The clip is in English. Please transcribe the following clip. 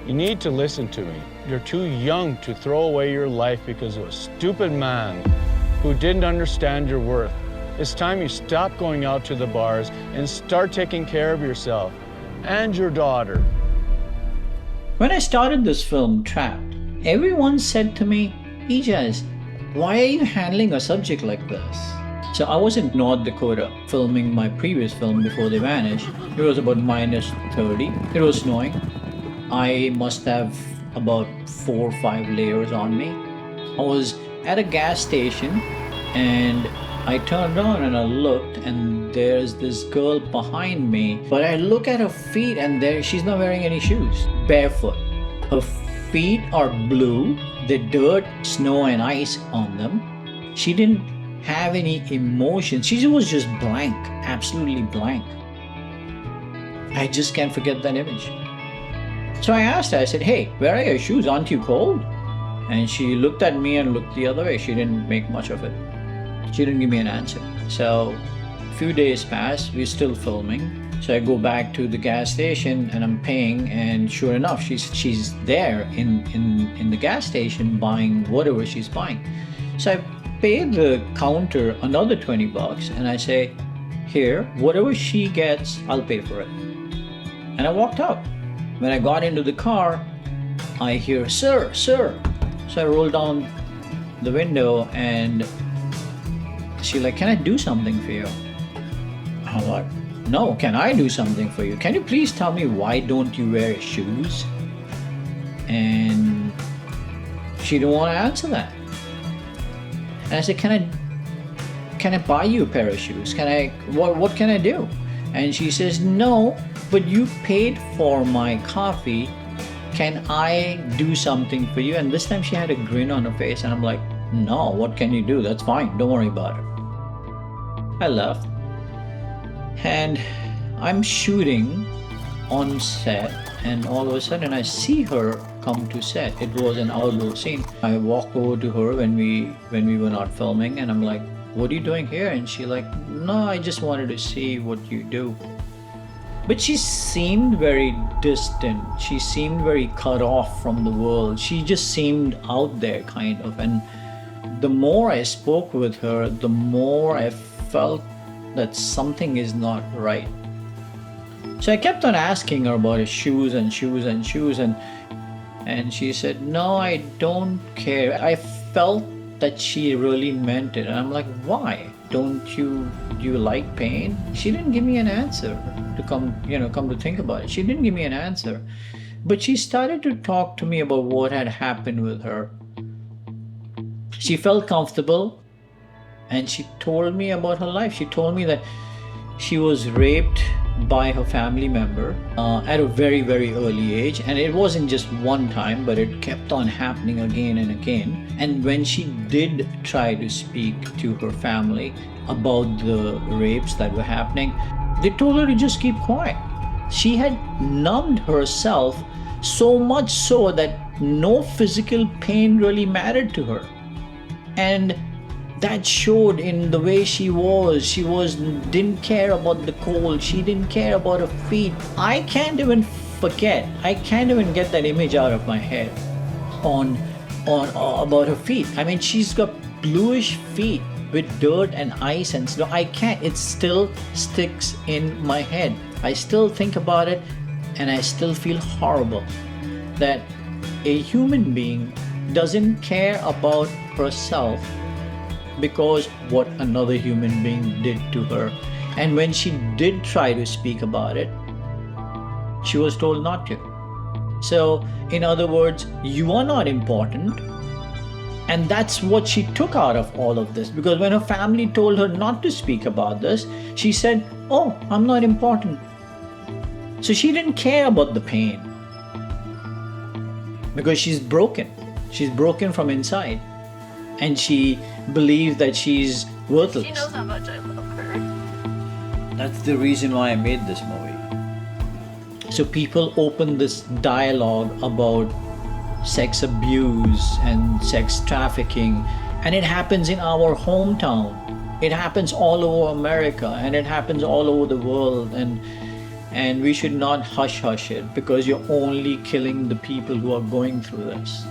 You need to listen to me. You're too young to throw away your life because of a stupid man who didn't understand your worth. It's time you stop going out to the bars and start taking care of yourself and your daughter. When I started this film, Trapped, everyone said to me, Ijaz, why are you handling a subject like this? So I was in North Dakota filming my previous film before They Vanish. It was about minus 30. It was snowing. I must have about 4 or 5 layers on me. I was at a gas station and I turned on and I looked and there's this girl behind me. But I look at her feet and she's not wearing any shoes. Barefoot. Her feet are blue. The dirt, snow and ice on them. She didn't have any emotion. She was just blank. Absolutely blank. I just can't forget that image. So I asked her, I said, hey, where are your shoes? Aren't you cold? And she looked at me and looked the other way. She didn't make much of it. She didn't give me an answer. So a few days passed, we're still filming. So I go back to the gas station and I'm paying, and sure enough, she's there in the gas station buying whatever she's buying. So I pay the counter another $20 and I say, here, whatever she gets, I'll pay for it. And I walked out. When I got into the car, I hear, sir. So I roll down the window and she's like, can I do something for you? I'm like, no, can I do something for you? Can you please tell me why don't you wear shoes? And she didn't want to answer that. And I said, can I buy you a pair of shoes? What can I do? And she says, no, but you paid for my coffee. Can I do something for you? And this time she had a grin on her face and I'm like, no, what can you do? That's fine. Don't worry about it. I left. And I'm shooting on set and all of a sudden I see her come to set. It was an outdoor scene. I walked over to her when we were not filming and I'm like, what are you doing here? And she like, no, I just wanted to see what you do. But she seemed very distant. She seemed very cut off from the world. She just seemed out there kind of. And the more I spoke with her, the more I felt that something is not right. So I kept on asking her about her shoes and she said, no, I don't care. I felt that she really meant it. And I'm like, why? Do you like pain? She didn't give me an answer to come to think about it. She didn't give me an answer. But she started to talk to me about what had happened with her. She felt comfortable and she told me about her life. She told me that she was raped by her family member at a very, very early age. And it wasn't just one time, but it kept on happening again and again. And when she did try to speak to her family about the rapes that were happening, they told her to just keep quiet. She had numbed herself so much so that no physical pain really mattered to her. And that showed in the way she didn't care about the cold. She didn't care about her feet. I can't even get that image out of my head on about her feet. I mean, she's got bluish feet with dirt and ice and snow. It still sticks in my head. I still think about it and I still feel horrible that a human being doesn't care about herself because what another human being did to her. And when she did try to speak about it, she was told not to. So, in other words, you are not important. And that's what she took out of all of this. Because when her family told her not to speak about this, she said, oh, I'm not important. So she didn't care about the pain. Because she's broken. She's broken from inside. And she believes that she's worthless. She knows how much I love her. That's the reason why I made this movie. So people open this dialogue about sex abuse and sex trafficking, and it happens in our hometown. It happens all over America, and it happens all over the world. And And we should not hush hush it, because you're only killing the people who are going through this.